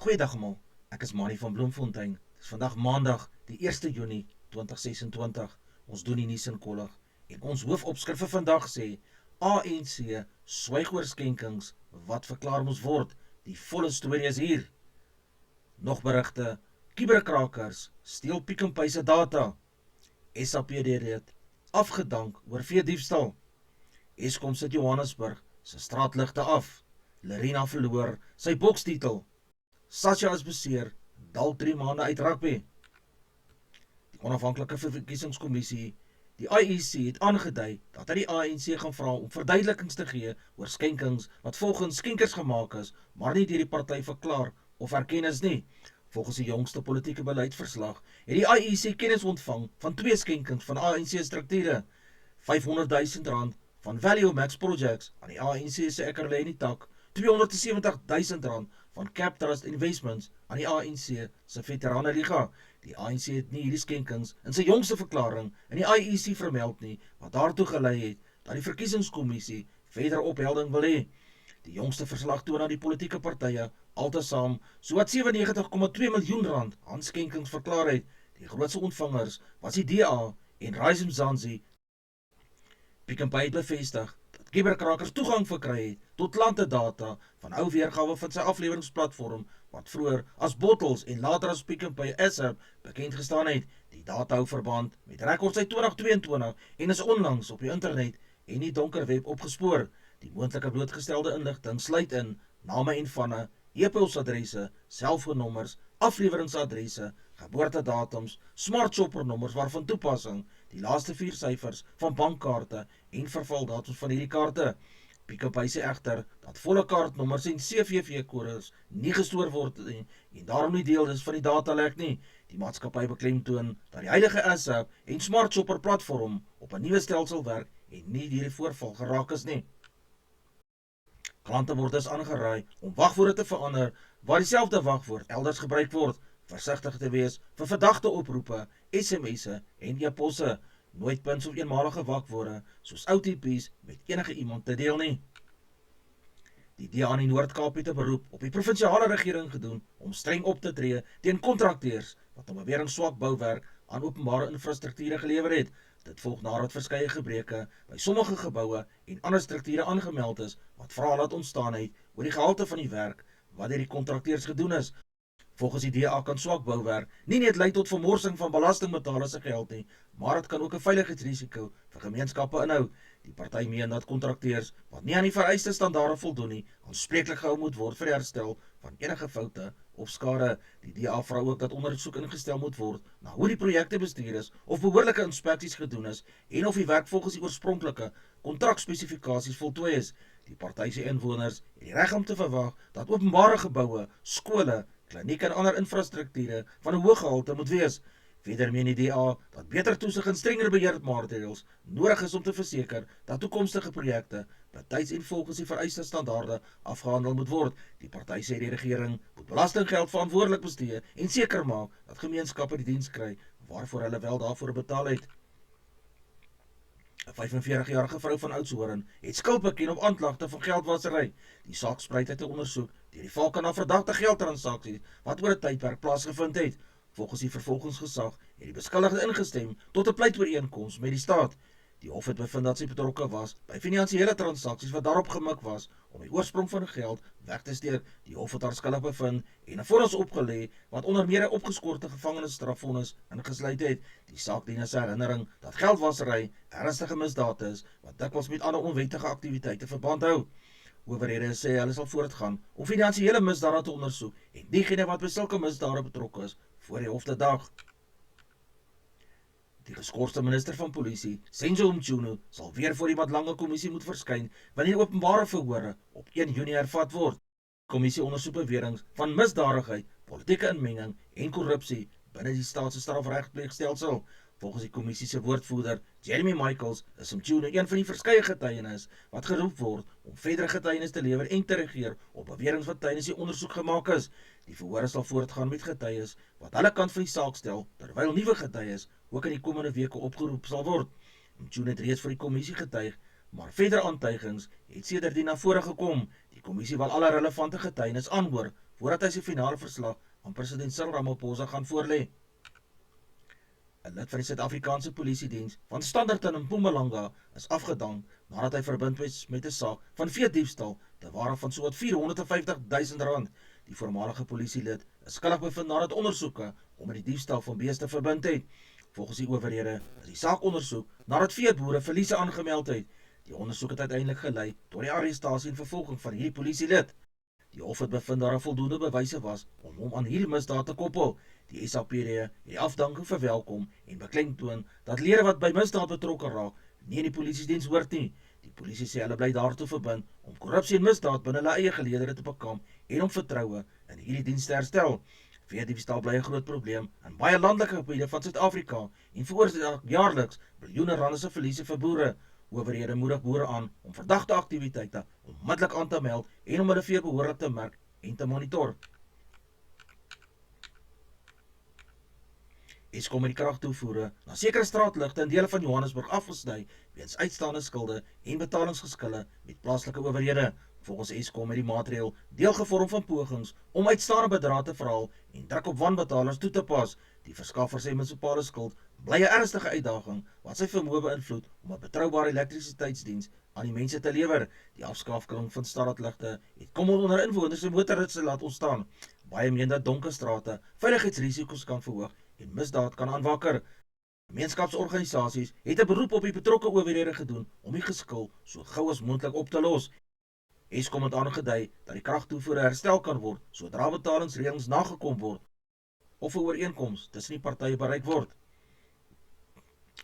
Goeiedag almal, ek is Mani van Bloemfontein. Het is vandag maandag, die 1 Junie 2026. Ons doen die nuus in kollig. En ons hoofopskrif vir vandag sê, ANC swyg oor skenkings wat verklaar moes word. Die volle storie is hier. Nog berigte, kuberkrakers steel Pick n Pay se data. SAPD het afgedank oor veediefstal. Eskom sit Johannesburg se straatligte af. Lerina verloor sy bokstitel. Sasha is beseer, dalk 3 maande uit rugby. Die onafhanklike verkiesingskommissie, die IEC, het aangedui dat hy die ANC gaan vra om verduidelikings te gee oor skenkings wat volgens skenkers gemaak is, maar nie deur die party verklaar of erken is nie. Volgens die jongste politieke beleidsverslag het die IEC kennis ontvang van 2 skenkings van ANC strukture. R500 000 van Value Max Projects aan die ANC se Ekurhuleni tak, R270 000 van Cap Trust Investments aan die ANC se Veteranenliga. Die ANC het nie hierdie skenkings in sy jongste verklaring in die IEC vermeld nie, wat daartoe gelei het dat die verkiesingskommissie verder ophelding wil hê. Die jongste verslag toon dat die politieke partye altesaam sowat R97,2 miljoen aan skenkings verklaar het. Die grootste ontvangers was die DA en Rise Mzansi. Pick n Pay het bevestig dat kuberkrakers toegang verkry het tot klantedata van ou weergawe van sy afleweringsplatform wat vroeër as Bottles en later as Pick n Pay ASAP bekend gestaan het. Die data hou verband met rekords uit 2022 en is onlangs op die internet en die donker web opgespoor. Die moontlike blootgestelde inligting sluit in name en vanne, e-posadresse, selfoonnommers, afleweringsadresse, geboortedatums, smart shopper nommers waarvan toepassing, die laaste 4 syfers van bankkaarte en vervaldatums van hierdie kaarte. Pick n Pay sê egter dat volle kaartnommers en CVV-kodes nie gestoor word en daarom nie deel is van die datalek nie. Die maatskappy beklemtoon dat die huidige ASAP en smart shopper platform op 'n nuwe stelsel werk en nie deur die voorval geraak is nie. Klante word dus aangeraai om wagwoorde te verander waar dieselfde wagwoord elders gebruik word, versigtig te wees vir verdagte oproepe, SMS'e en e-posse, nooit pins of eenmalige wagwoorde soos OTP's met enige iemand te deel nie. Die DA in die Noord-Kaap het 'n beroep op die provinsiale regering gedoen om streng op te tree teen kontrakteurs wat 'n bewering swak bouwerk aan openbare infrastrukture gelewer het. Dit volg nadat verskeie gebreke by sommige geboue en ander strukture aangemeld is wat vrae laat ontstaan het oor die gehalte van die werk wat deur die kontrakteurs gedoen is. Volgens die DA kan swak bouwerk nie net lei tot vermorsing van belastingbetalers se geld nie, maar dit kan ook 'n veiligheidsrisiko vir gemeenskappe inhou. Die party meen dat kontrakteurs wat nie aan die vereiste standaarde voldoen nie, aanspreeklik gehou moet word vir die herstel van enige foute of skade. Die DA vra ook dat ondersoek ingestel moet word na hoe die projekte bestuur is, of behoorlike inspeksies gedoen is en of die werk volgens die oorspronklike kontrakspesifikasies voltooi is. Die party se inwoners het die reg om te verwag dat openbare geboue, skole, klinieke en ander infrastrukture van 'n hoë gehalte moet wees. Verder meen die DA dat beter toesig en strenger beheermaatreëls nodig is om te verseker dat toekomstige projekte betyds en volgens die vereiste standaarde afgehandel moet word. Die party sê die regering moet belastinggeld verantwoordelik bestee en seker maak dat gemeenskappe die diens kry waarvoor hulle wel daarvoor betaal het. 'n 45-jarige vrou van Oudtshoorn het skuld beken op aanklagte van geldwasery. Die saak spruit uit 'n ondersoek deur die valke na verdagte geldtransaksies wat oor 'n tydperk plaasgevind het. Volgens die vervolgingsgesag het die beskuldigde ingestem tot 'n pleitooreenkoms met die staat. Die hof het bevind dat sy betrokke was by finansiële transaksies wat daarop gemik was om die oorsprong van die geld weg te steek. Die hof het haar skuldig bevind en 'n vonnis opgelê wat onder meer 'n opgeskorte gevangenisstrafvonnis ingesluit het. Die saak dien as herinnering dat geldwasery ernstige misdaad is wat dikwels met ander onwettige aktiwiteite verband hou. Owerhede sê hulle sal voortgaan om finansiële misdade te ondersoek en diegene wat by sulke misdade betrokke is voor die hof te dag. Die geskorste minister van polisie, Senzo Mchunu, sal weer voor die Madlanga kommissie moet verskyn wanneer openbare verhore op 1 Junie hervat word. Die kommissie ondersoek beweringe van misdadigheid, politieke inmenging en korrupsie binne die staat se strafregpleegstelsel. Volgens die kommissie se woordvoerder, Jeremy Michaels, is Mchunu een van die verskeie getuienis wat geroep word om verdere getuienis te lewer en te reageer op beweringe wat tydens die ondersoek gemaak is. Die verhore sal voortgaan met getuies wat hulle kant van die saak stel, terwyl nuwe getuies ook in die komende weke opgeroep sal word. Mchunu het reeds vir die kommissie getuig, maar verder aantuigings het sedertdien na vore gekom. Die kommissie wil alle relevante getuienis aanhoor voordat hy sy finale verslag aan president Cyril Ramaphosa gaan voorlê. 'n Lid van die Suid-Afrikaanse Polisiediens van Standerton in Mpumalanga is afgedank nadat hy verbind is met 'n saak van veediefstal ter waarde van sowat R450.000. Die voormalige polisielid is skuldig bevind nadat ondersoeke om met die diefstal van beeste verbind het. Volgens die owerhede is die saak ondersoek nadat veeboere verliese aangemeld het. Die ondersoek het uiteindelik gelei tot die arrestasie en vervolging van hierdie polisielid. Die hof het bevind daar voldoende bewyse was om hom aan hierdie misdaad te koppel. Die SAPD het die afdanking verwelkom en beklemtoon dat lede wat by misdaad betrokke raak nie in die polisiediens hoort nie. Die polisie sê hulle bly daartoe verbind om korrupsie en misdaad binne hulle eie geleedere te bekamp en om vertroue in hierdie diens te herstel. Veediefstal bly 'n groot probleem in baie landelike gebiede van Suid-Afrika en veroorsaak jaarliks biljoene rande se verliese vir boere. Owerhede moedig boere aan om verdagte aktiwiteite onmiddellik aan te meld en om hulle vee behoorlik te merk en te monitor. Eskom het die kragtoevoere na sekere straatligte in dele van Johannesburg afgesny weens uitstaande skulde en betalingsgeskille met plaaslike owerhede. Volgens Eskom het die maatreël deel gevorm van pogings om uitstaande bedrae te verhaal en druk op wanbetalers toe te pas. Die verskaffer sê munisipale skuld bly 'n ernstige uitdaging wat sy vermoë beïnvloed om 'n betroubare elektrisiteitsdiens aan die mense te lewer. Die afskaafking van straatligte het kom onder inwoners se motorritse laat ontstaan. Baie meen dat donker strate veiligheidsrisiko's kan verhoog en misdaad kan aanwakker. Gemeenskapsorganisasies het 'n beroep op die betrokke owerhede gedoen om die geskil so gou as moontlik op te los. Eskom het aangedui dat die kragtoevoer herstel kan word sodra betalingsreëlings nagekom word of 'n ooreenkoms tussen die partye bereik word.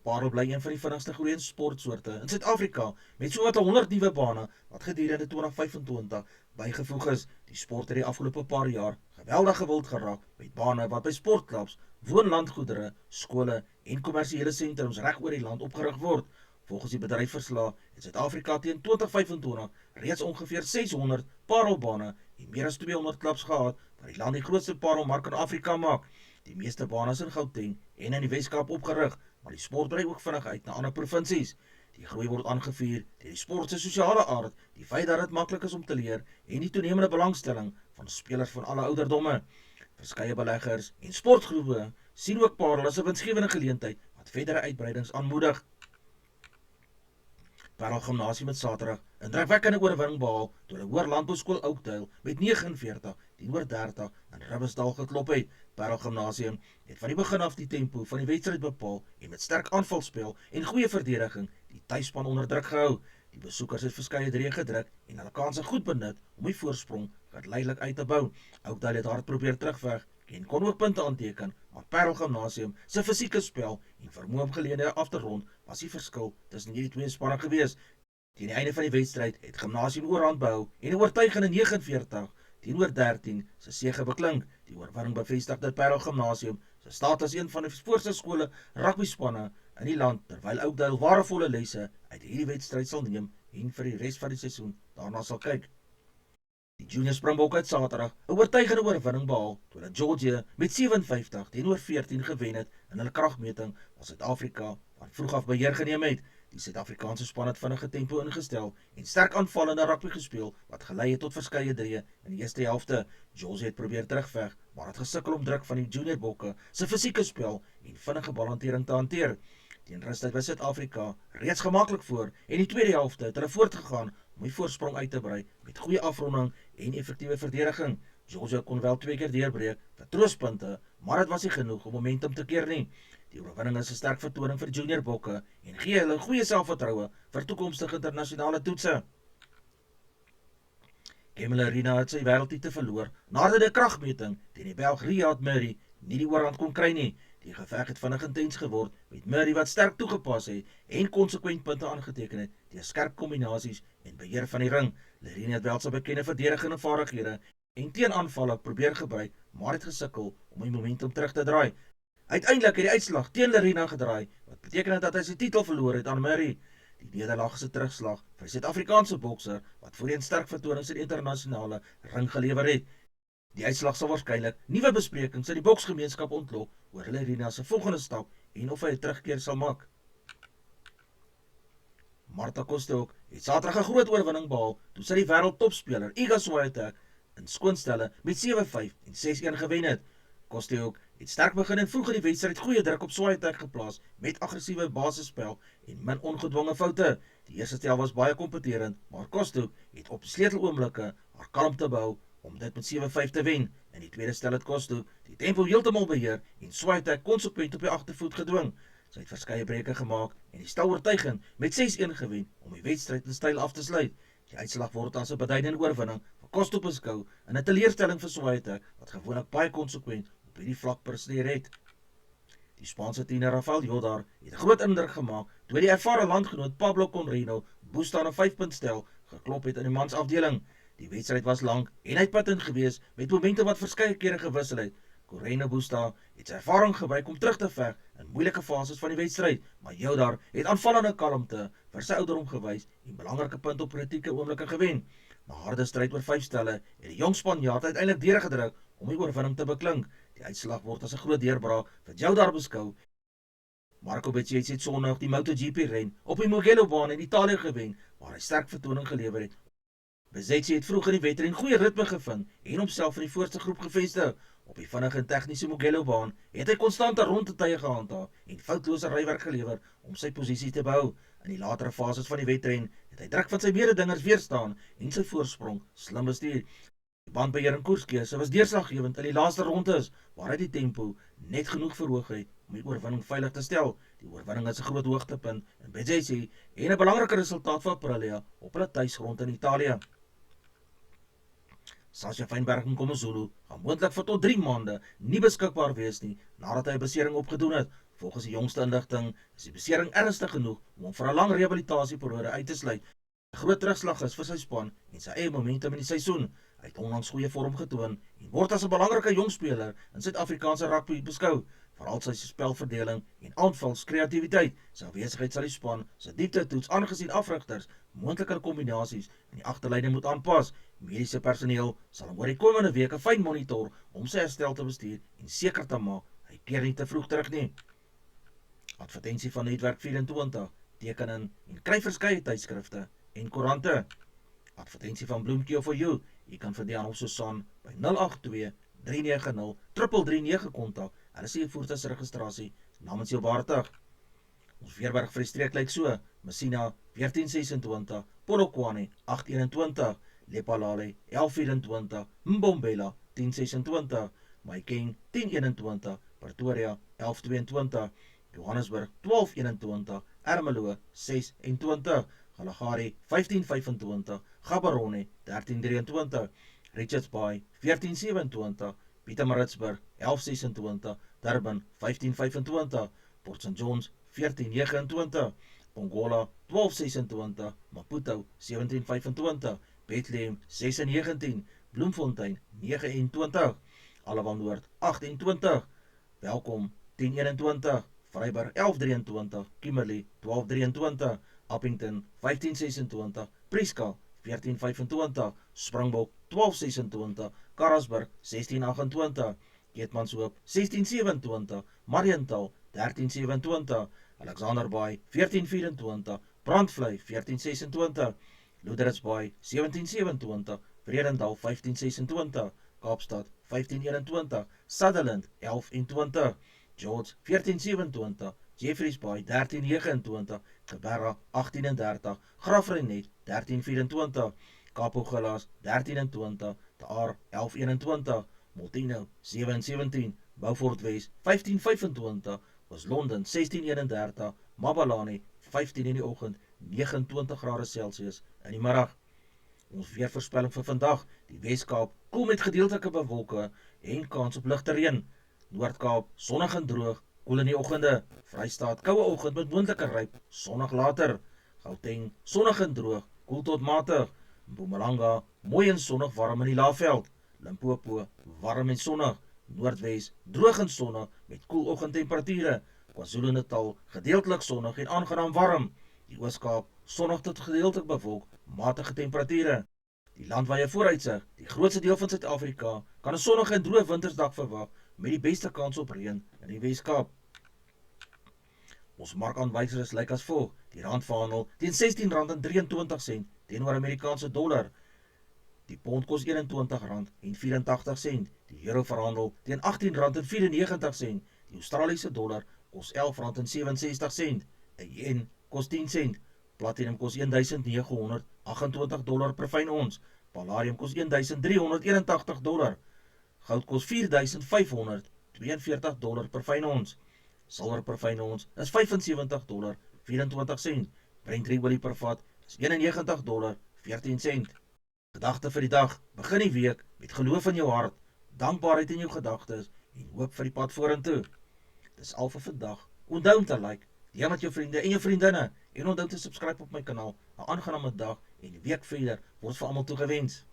Parel bly een van die vinnigste groeiende sportsoorte in Suid-Afrika met sowat 100 nuwe bane wat gedurende 2025 bygevoeg is. Die sport het die afgelope paar jaar geweldig gewild geraak met bane wat by sportklubs, woonlandgoedere, skole en kommersiële sentrums reg oor die land opgerig word. Volgens die bedryfverslag het Suid-Afrika teen 2025 reeds ongeveer 600 parelbane en meer as 200 klubs gehad wat die land die grootste parelmark in Afrika maak. Die meeste bane is in Gauteng en in die Weskaap opgerig, maar die sport brei ook vinnig uit na ander provinsies. Die groei word aangevuur deur die sport se sosiale aard, die feit dat dit maklik is om te leer en die toenemende belangstelling van spelers van alle ouderdomme. Verskeie beleggers en sportgroepe sien ook parel as 'n winsgewende geleentheid wat verdere uitbreidings aanmoedig. Parel Gimnasium het Saterdag 'n indrukwekkende oorwinning behaal toe hulle Hoër Landbouskool Oudtshoorn met 49-30 in Ribbesdal geklop het. Parel Gimnasium het van die begin af die tempo van die wedstryd bepaal en met sterk aanvalspel en goeie verdediging die tuisspan onder druk gehou. Die besoekers het verskeie drie gedruk en hulle kanse goed benut om die voorsprong geleidelik uit te bou. Oudtshoorn het hard probeer terugveg en kon ook punte aanteken, maar Parel Gimnasium se fisieke spel en vermoë om geleenthede af te rond was die verskil tussen hierdie twee spanne gewees. Teen die einde van die wedstryd het Gimnasium oorhand behou en 'n oortuigende 49-13 se sege beklink. Die oorwinning bevestig dat Parel Gimnasium se status as een van die voorste skole rugbyspanne in die land, terwyl Oudtshoorn waardevolle lesse uit hierdie wedstryd sal neem en vir die res van die seisoen daarna sal kyk. Die Junior Springbokke het Saterdag 'n oortuigende oorwinning behaal toe hulle Georgia met 57-14 gewen het in hulle kragmeting waar Suid-Afrika van vroeg af beheer geneem het. Die Suid-Afrikaanse span het vinnige tempo ingestel en sterk aanvallende rugby gespeel wat gelei het tot verskeie drieë in die eerste helfte. Georgia het probeer terugveg, maar het gesukkel om druk van die Junior Bokke se fisieke spel en vinnige balhantering te hanteer. Teen rustyd was Suid-Afrika reeds gemaklik voor en die tweede helfte het hulle voortgegaan om die voorsprong uit te brei met goeie afronding en effektiewe verdediging. Georgia kon wel 2 keer deurbreek vir troospunte, maar dit was nie genoeg om momentum te keer nie. Die oorwinning is 'n sterk vertoning vir die Junior Bokke en gee hulle goeie selfvertroue vir toekomstige internasionale toetse. Kemela Arena het sy wêreldtitel verloor nadat 'n kragmeting teen die Belg Riyad Mahrez nie die oorhand kon kry nie. Die geveg het vinnig intens geword met Mahrez wat sterk toegepas het en konsekwent punte aangeteken het deur skerp kombinasies en beheer van die ring. Arena het wel sy bekende verdedigende vaardighede en teenaanvalle probeer gebruik, maar het gesukkel om die momentum terug te draai. Uiteindelik het die uitslag teen Arena gedraai, wat beteken dat hy sy titel verloor het aan Mahrez. Die nederlaag is 'n terugslag vir die Suid-Afrikaanse bokser wat voorheen sterk vertonings in die internasionale ring gelewer het. Die uitslag sal waarskynlik nuwe besprekings in die boksgemeenskap ontlok oor Arena se volgende stap en of hy 'n terugkeer sal maak. Martha Kostehoek het Saterdag 'n groot oorwinning behaal toe sy die wêreldtopspeler Iga Swiatek in skoonstelle met 7-5 en 6-1 gewen het. Kostyuk het sterk begin en vroeg in die wedstryd goeie druk op Swiatek geplaas met aggressiewe basisspel en min ongedwonge foute. Die eerste stel was baie kompeterend, maar Kostyuk het op sleuteloomblikke haar kalmte behou om dit met 7-5 te wen. In die tweede stel het Kostyuk die tempo heeltemal beheer en Swiatek konsekwent op die agtervoet gedwing. Sy het verskeie breuke gemaak en die stel oortuigend met 6-1 gewen om die wedstryd in styl af te sluit. Die uitslag word as 'n beduidende oorwinning vir Kostyuk beskou en 'n teleurstelling vir Swiatek wat gewoonlik baie konsekwent op hierdie vlak presteer het. Die Spaanse tiener Rafael Jodar het 'n groot indruk gemaak toe die ervare landgenoot Pablo Conreino Busta aan 'n 5-puntstel geklop het in die mansafdeling. Die wedstryd was lank en uitputtend gewees met momente wat verskeie kere gewissel het. Conreino Busta het sy ervaring gebruik om terug te veg in moeilike fases van die wedstryd, maar Jodar het aanvallende kalmte vir sy ouderdom gewys en belangrike punte op kritieke oomblikke gewen. Na harde stryd oor 5 stelle het die jong Spanjaard uiteindelik deurgedruk om die oorwinning te beklink. Die uitslag word as 'n groot deurbraak vir Jodar beskou. Marco Bezzecchi het Sondag die MotoGP ren op die Mugello-baan in Italië gewen, waar hy sterk vertoning gelewer het. Bezzecchi het vroeg in die wedren goeie ritme gevind en homself in die voorste groep gevestig. Op die vinnige en tegniese Mugello-baan het hy konstante rondetye gehandhaaf en foutlose rywerk gelewer om sy posisie te behou. In die latere fases van die wedren het hy druk van sy mededingers weerstaan en sy voorsprong slim bestuur. Die bandbeheer en koerskeuse was deurslaggewend in die laaste rondes, waar hy die tempo net genoeg verhoog het om die oorwinning veilig te stel. Die oorwinning is 'n groot hoogtepunt in Bezzecchi en 'n belangrike resultaat vir Aprilia op hulle tuisgrond in Italië. Sasha Feinberg en Komozulu gaan moontlik vir tot 3 maande nie beskikbaar wees nie nadat hy 'n besering opgedoen het. Volgens die jongste inligting is die besering ernstig genoeg om hom vir 'n lang rehabilitasieperiode uit te sluit. 'n Groot terugslag is vir sy span en sy eie momentum in die seisoen. Hy het onlangs goeie vorm getoon en word as 'n belangrike jong speler in Suid-Afrikaanse rugby beskou. Veral sy spelverdeling en aanvalskreatiwiteit. Sy afwesigheid sal die span se diepte toets aangesien afrigters moontlike kombinasies in die agterlyne moet aanpas. Mediese personeel sal hom oor die komende weke fyn monitor om sy herstel te bestuur en seker te maak hy keer nie te vroeg terug nie. Advertensie van Netwerk 24, teken in en kry verskeie tydskrifte en koerante. Advertensie van Bloemkeo for you. Jy kan vir Dian of Susan by 082 390 3339 kontak. Hulle sê voertuigregistrasie namens jou waardig. Ons Veerberg vir die streek lyk so: Messina 1426, Polokwane 821, Lephalale 1124, Mbombela 1026, Mahikeng 1021, Pretoria 1122, Johannesburg 1221, Ermelo 621, Kalahari 1525, Gaborone 1323, Richards Bay 1427, Pietermaritzburg 1126, Durban 1525, Port St Johns 1429, Pongola 1226, Maputo 1725, Bethlehem 619, Bloemfontein 29, Alabama Noord 28, Welkom 1021, Vryburg 1123, Kimberley 1223, Appington 1526, Prieska 1425, Springbok 1226, Karasburg 1628, Keetmanshoop 1627, Mariental 1327, Alexanderbaai 1424, Brandvlei 1426, Loederitsbaai 1727, Vredendal 1526, Kaapstad 1521, Sutherland 1120, George 1427, Jeffreys Bay 1329, Geberra 1830, Graaff-Reinet 1324, Kaaphoogalaas 1320, De Aar 1121, Molteno 717, Beaufort Wes 1525, Oos-London 1631, Mabalane 15 in die oggend, 29 grade Celsius in die middag. Ons weervoorspelling vir vandag: die Weskaap koel met gedeeltelike bewolke en kans op ligte reën. Noord-Kaap sonnig en droog, koel in die oggende. Vrystaat koue oggend met moontlike ryp, sonnig later. Gauteng sonnig en droog, koel tot matig. Mpumalanga mooi en sonnig, warm in die Laagveld. Limpopo warm en sonnig. Noordwes droog en sonnig met koel oggendtemperature. KwaZulu-Natal gedeeltelik sonnig en aangenaam warm. Die Oos-Kaap sonnig tot gedeeltelik bewolk, matige temperature. Die landwyse vooruitsig: die grootste deel van Suid-Afrika kan 'n sonnige en droë wintersdag verwag met die beste kans op reën in die Weskaap. Ons markaanwysers lyk as volg: die rand verhandel teen R16.23 teenoor Amerikaanse dollar. Die pond kos R21.84. Die euro verhandel teen R18.94. Die Australiese dollar kos R11.67. 'n yen kos 10 sent. Platinum kos $1,928 per fyn ons. Palladium kos $1,381. Goud kos $4,542 per fyn ons. Silwer per fyn ons is $75.24. Brent olie per vat is $91.14. Gedagte vir die dag: begin die week met geloof in jou hart, dankbaarheid in jou gedagtes en hoop vir die pad vorentoe. Dis al vir vandag. Onthou om te like, deel met jou vriende en jou vriendinne en onthou te subscribe op my kanaal. 'n Aangename dag en die week verder word vir almal toegewens.